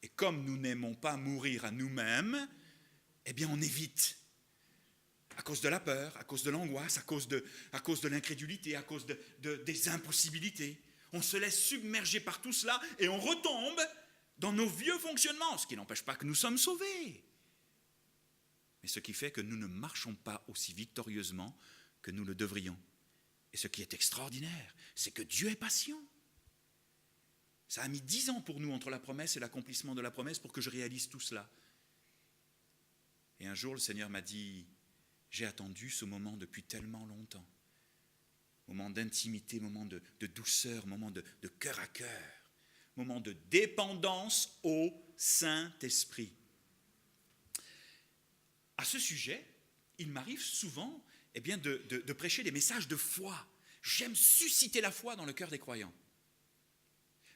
Et comme nous n'aimons pas mourir à nous-mêmes, eh bien on évite. À cause de la peur, à cause de l'angoisse, à cause de l'incrédulité, à cause des impossibilités. On se laisse submerger par tout cela et on retombe dans nos vieux fonctionnements, ce qui n'empêche pas que nous sommes sauvés. Mais ce qui fait que nous ne marchons pas aussi victorieusement que nous le devrions. Et ce qui est extraordinaire, c'est que Dieu est patient. Ça a mis 10 ans pour nous entre la promesse et l'accomplissement de la promesse pour que je réalise tout cela. Et un jour, le Seigneur m'a dit, j'ai attendu ce moment depuis tellement longtemps. Moment d'intimité, moment de douceur, moment de cœur à cœur, moment de dépendance au Saint-Esprit. À ce sujet, il m'arrive souvent de prêcher des messages de foi. J'aime susciter la foi dans le cœur des croyants.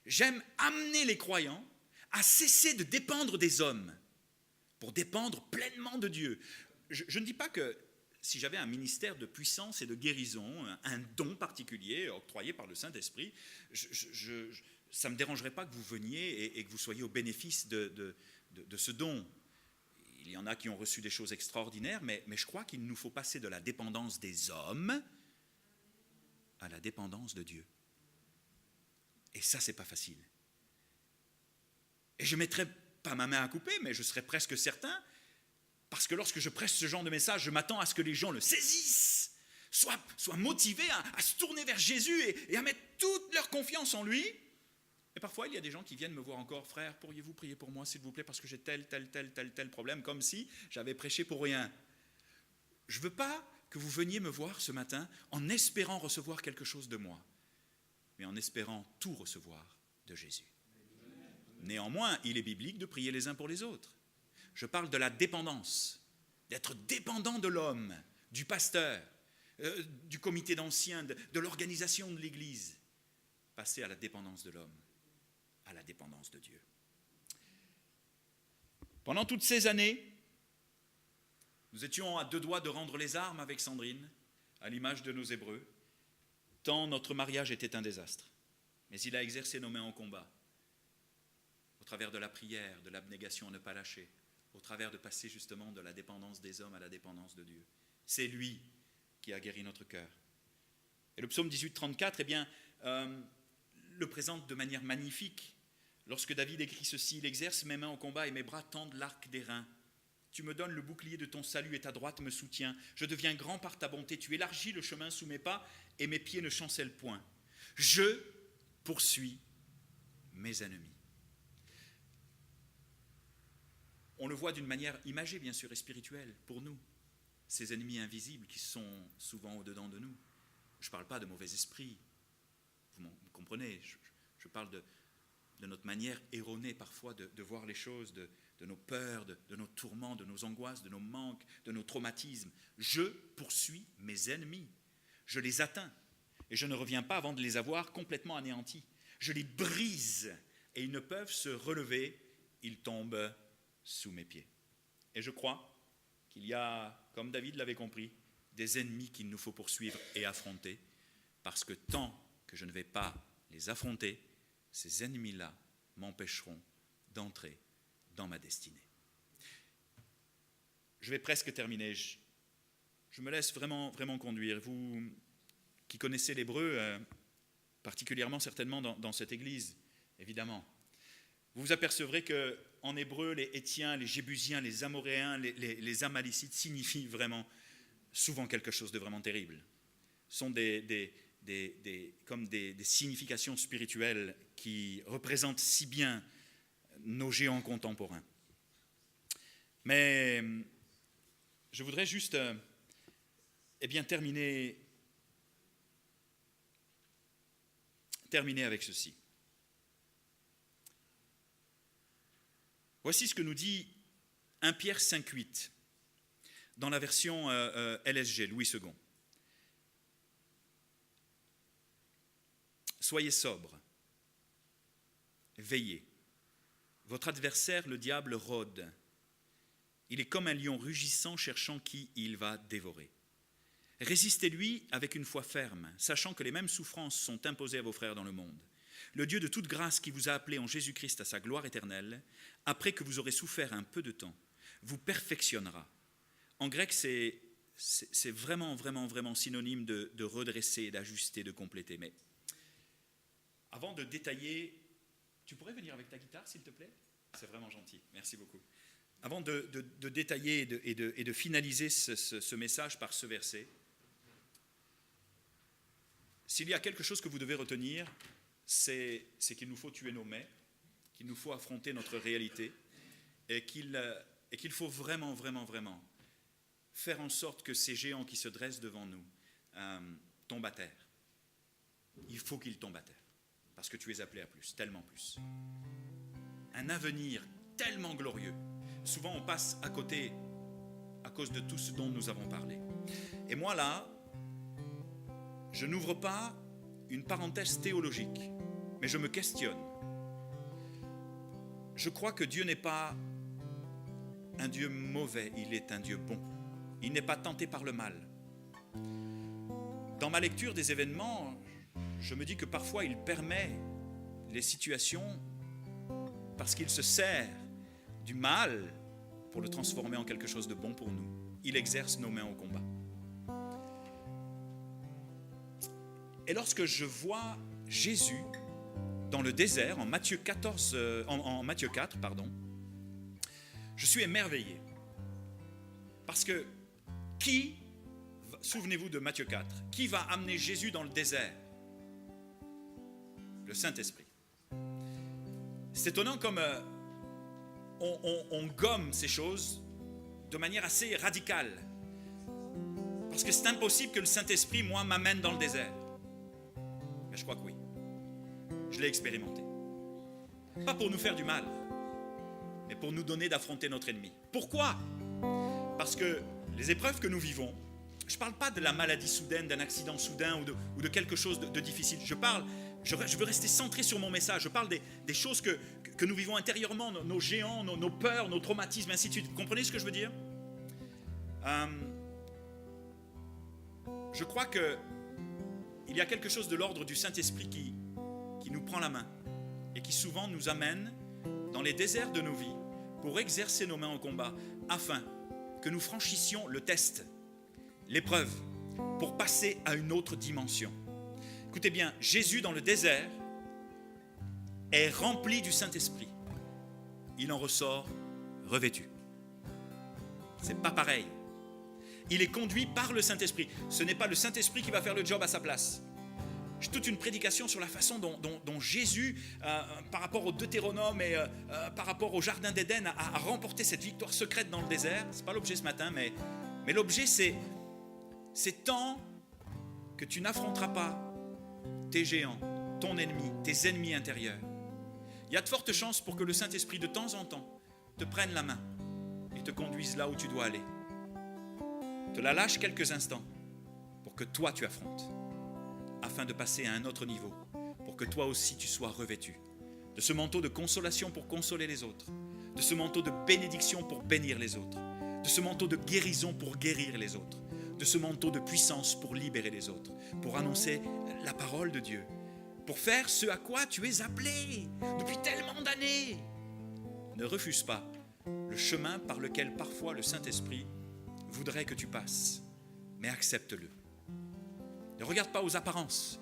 J'aime amener les croyants à cesser de dépendre des hommes pour dépendre pleinement de Dieu. Je ne dis pas que si j'avais un ministère de puissance et de guérison, un don particulier octroyé par le Saint-Esprit, ça ne me dérangerait pas que vous veniez et que vous soyez au bénéfice de ce don. Il y en a qui ont reçu des choses extraordinaires, mais je crois qu'il nous faut passer de la dépendance des hommes à la dépendance de Dieu. Et ça, c'est pas facile. Et je ne mettrai pas ma main à couper, mais je serais presque certain, parce que lorsque je prêche ce genre de message, je m'attends à ce que les gens le saisissent, soient motivés à se tourner vers Jésus et à mettre toute leur confiance en lui. Et parfois, il y a des gens qui viennent me voir encore, frère, pourriez-vous prier pour moi, s'il vous plaît, parce que j'ai tel problème, comme si j'avais prêché pour rien. Je ne veux pas que vous veniez me voir ce matin en espérant recevoir quelque chose de moi, mais en espérant tout recevoir de Jésus. Néanmoins, il est biblique de prier les uns pour les autres. Je parle de la dépendance, d'être dépendant de l'homme, du pasteur, du comité d'anciens, de l'organisation de l'Église. Passer à la dépendance de l'homme, à la dépendance de Dieu. Pendant toutes ces années, nous étions à 2 doigts de rendre les armes avec Sandrine, à l'image de nos Hébreux, tant notre mariage était un désastre. Mais il a exercé nos mains en combat, au travers de la prière, de l'abnégation à ne pas lâcher, au travers de passer justement de la dépendance des hommes à la dépendance de Dieu. C'est lui qui a guéri notre cœur. Et le psaume 18, 34, le présente de manière magnifique. Lorsque David écrit ceci, il exerce mes mains au combat et mes bras tendent l'arc d'airain. Tu me donnes le bouclier de ton salut et ta droite me soutient. Je deviens grand par ta bonté. Tu élargis le chemin sous mes pas et mes pieds ne chancellent point. Je poursuis mes ennemis. On le voit d'une manière imagée, bien sûr, et spirituelle pour nous. Ces ennemis invisibles qui sont souvent au-dedans de nous. Je ne parle pas de mauvais esprits. Vous comprenez, je parle de notre manière erronée parfois de voir les choses, de nos peurs, de nos tourments, de nos angoisses, de nos manques, de nos traumatismes. Je poursuis mes ennemis. Je les atteins. Et je ne reviens pas avant de les avoir complètement anéantis. Je les brise et ils ne peuvent se relever. Ils tombent sous mes pieds. Et je crois qu'il y a, comme David l'avait compris, des ennemis qu'il nous faut poursuivre et affronter, parce que tant que je ne vais pas les affronter, ces ennemis-là m'empêcheront d'entrer dans ma destinée. Je vais presque terminer. Je me laisse vraiment conduire. Vous qui connaissez l'hébreu, particulièrement certainement dans cette église, évidemment, vous vous apercevrez qu'en hébreu, les Hétiens, les Jébusiens, les Amoréens, les Amalicites signifient vraiment souvent quelque chose de vraiment terrible. Ce sont comme des significations spirituelles qui représentent si bien nos géants contemporains. Mais je voudrais juste terminer avec ceci. Voici ce que nous dit 1 Pierre 5,8 dans la version LSG, Louis II. Soyez sobres, veillez. Votre adversaire, le diable, rôde. Il est comme un lion rugissant cherchant qui il va dévorer. Résistez-lui avec une foi ferme, sachant que les mêmes souffrances sont imposées à vos frères dans le monde. Le Dieu de toute grâce qui vous a appelé en Jésus-Christ à sa gloire éternelle, après que vous aurez souffert un peu de temps, vous perfectionnera. En grec, c'est vraiment synonyme de redresser, d'ajuster, de compléter. Mais avant de détailler, tu pourrais venir avec ta guitare, s'il te plaît ? C'est vraiment gentil, merci beaucoup. Avant de détailler et de finaliser ce message par ce verset, s'il y a quelque chose que vous devez retenir, c'est qu'il nous faut tuer nos mais, qu'il nous faut affronter notre réalité et qu'il faut vraiment, vraiment, vraiment faire en sorte que ces géants qui se dressent devant nous tombent à terre. Il faut qu'ils tombent à terre parce que tu es appelé à plus, tellement plus. Un avenir tellement glorieux. Souvent, on passe à côté à cause de tout ce dont nous avons parlé. Et moi, là, je n'ouvre pas une parenthèse théologique, mais je me questionne. Je crois que Dieu n'est pas un Dieu mauvais, il est un Dieu bon. Il n'est pas tenté par le mal. Dans ma lecture des événements, je me dis que parfois il permet les situations parce qu'il se sert du mal pour le transformer en quelque chose de bon pour nous. Il exerce nos mains au combat. Et lorsque je vois Jésus dans le désert, en Matthieu 4, je suis émerveillé. Parce que souvenez-vous de Matthieu 4, qui va amener Jésus dans le désert? Le Saint-Esprit. C'est étonnant comme on gomme ces choses de manière assez radicale. Parce que c'est impossible que le Saint-Esprit, moi, m'amène dans le désert. Mais je crois que oui. Je l'ai expérimenté. Pas pour nous faire du mal, mais pour nous donner d'affronter notre ennemi. Pourquoi? Parce que les épreuves que nous vivons, je ne parle pas de la maladie soudaine, d'un accident soudain ou de quelque chose de difficile. Je veux rester centré sur mon message. Je parle des choses que nous vivons intérieurement, nos géants, nos peurs, nos traumatismes, ainsi de suite. Vous comprenez ce que je veux dire? Je crois qu'il y a quelque chose de l'ordre du Saint-Esprit qui nous prend la main et qui souvent nous amène dans les déserts de nos vies pour exercer nos mains au combat afin que nous franchissions le test, l'épreuve, pour passer à une autre dimension. Écoutez bien, Jésus dans le désert est rempli du Saint-Esprit. Il en ressort revêtu. C'est pas pareil. Il est conduit par le Saint-Esprit. Ce n'est pas le Saint-Esprit qui va faire le job à sa place. J'ai toute une prédication sur la façon dont Jésus, par rapport au Deutéronome et par rapport au Jardin d'Éden, a remporté cette victoire secrète dans le désert. Ce n'est pas l'objet ce matin, mais l'objet, c'est tant que tu n'affronteras pas tes géants, ton ennemi, tes ennemis intérieurs. Il y a de fortes chances pour que le Saint-Esprit, de temps en temps, te prenne la main et te conduise là où tu dois aller. Te la lâche quelques instants pour que toi, tu affrontes, afin de passer à un autre niveau, pour que toi aussi tu sois revêtu de ce manteau de consolation pour consoler les autres, de ce manteau de bénédiction pour bénir les autres, de ce manteau de guérison pour guérir les autres, de ce manteau de puissance pour libérer les autres, pour annoncer la parole de Dieu, pour faire ce à quoi tu es appelé depuis tellement d'années. Ne refuse pas le chemin par lequel parfois le Saint-Esprit voudrait que tu passes, mais accepte-le. Ne regarde pas aux apparences.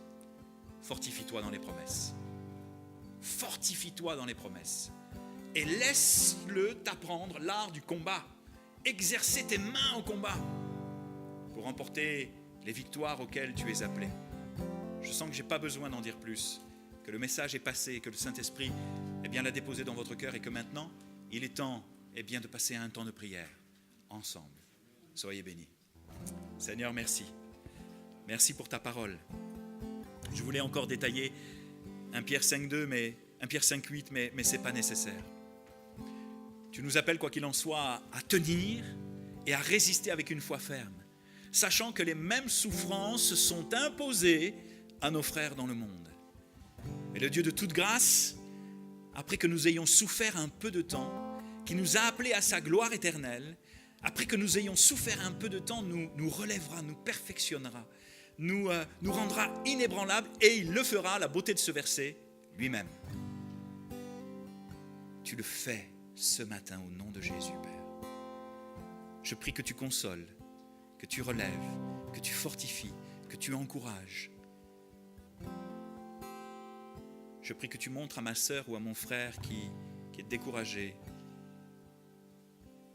Fortifie-toi dans les promesses. Fortifie-toi dans les promesses. Et laisse-le t'apprendre l'art du combat. Exercer tes mains au combat pour remporter les victoires auxquelles tu es appelé. Je sens que je n'ai pas besoin d'en dire plus, que le message est passé, que le Saint-Esprit l'a déposé dans votre cœur et que maintenant, il est temps de passer un temps de prière ensemble. Soyez bénis. Seigneur, merci. Merci pour ta parole. Je voulais encore détailler 1 Pierre 5.2, mais 1 Pierre 5.8, mais ce n'est pas nécessaire. Tu nous appelles, quoi qu'il en soit, à tenir et à résister avec une foi ferme, sachant que les mêmes souffrances sont imposées à nos frères dans le monde. Mais le Dieu de toute grâce, après que nous ayons souffert un peu de temps, qui nous a appelés à sa gloire éternelle, après que nous ayons souffert un peu de temps, nous relèvera, nous perfectionnera, nous rendra inébranlables, et il le fera, la beauté de ce verset, lui-même. Tu le fais ce matin au nom de Jésus, Père. Je prie que tu consoles, que tu relèves, que tu fortifies, que tu encourages. Je prie que tu montres à ma sœur ou à mon frère qui est découragé,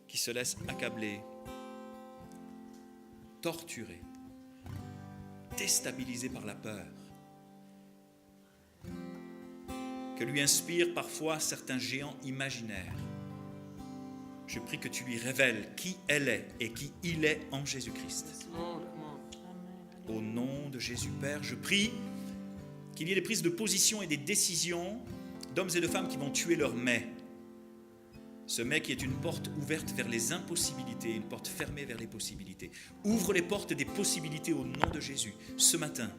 qui se laisse accabler, torturer, déstabilisé par la peur, que lui inspirent parfois certains géants imaginaires. Je prie que tu lui révèles qui elle est et qui il est en Jésus-Christ. Au nom de Jésus, Père, je prie qu'il y ait des prises de position et des décisions d'hommes et de femmes qui vont tuer leur mais. Ce mais qui est une porte ouverte vers les impossibilités, une porte fermée vers les possibilités. Ouvre les portes des possibilités au nom de Jésus, ce matin.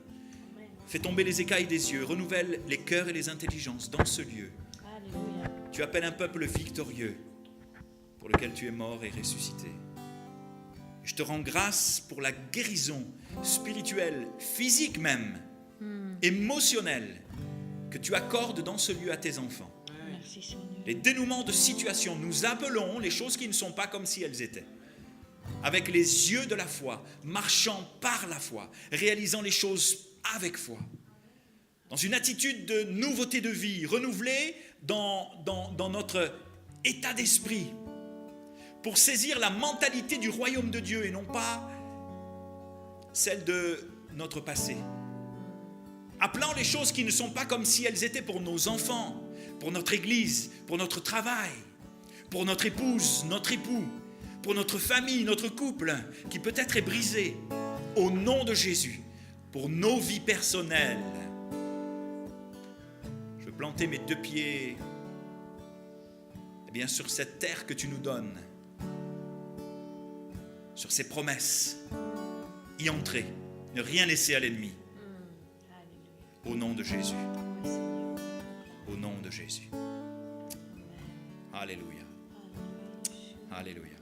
Fais tomber les écailles des yeux, renouvelle les cœurs et les intelligences dans ce lieu. Alléluia. Tu appelles un peuple victorieux pour lequel tu es mort et ressuscité. Je te rends grâce pour la guérison spirituelle, physique même, émotionnelle, que tu accordes dans ce lieu à tes enfants. Merci Seigneur. Les dénouements de situations, nous appelons les choses qui ne sont pas comme si elles étaient. Avec les yeux de la foi, marchant par la foi, réalisant les choses avec foi. Dans une attitude de nouveauté de vie, renouvelée dans notre état d'esprit, pour saisir la mentalité du royaume de Dieu et non pas celle de notre passé. Appelant les choses qui ne sont pas comme si elles étaient pour nos enfants, pour notre église, pour notre travail, pour notre épouse, notre époux, pour notre famille, notre couple, qui peut-être est brisé, au nom de Jésus, pour nos vies personnelles. Je veux planter mes 2 pieds sur cette terre que tu nous donnes, sur ces promesses, y entrer, ne rien laisser à l'ennemi. Au nom de Jésus. Au nom de Jésus. Alléluia. Alléluia.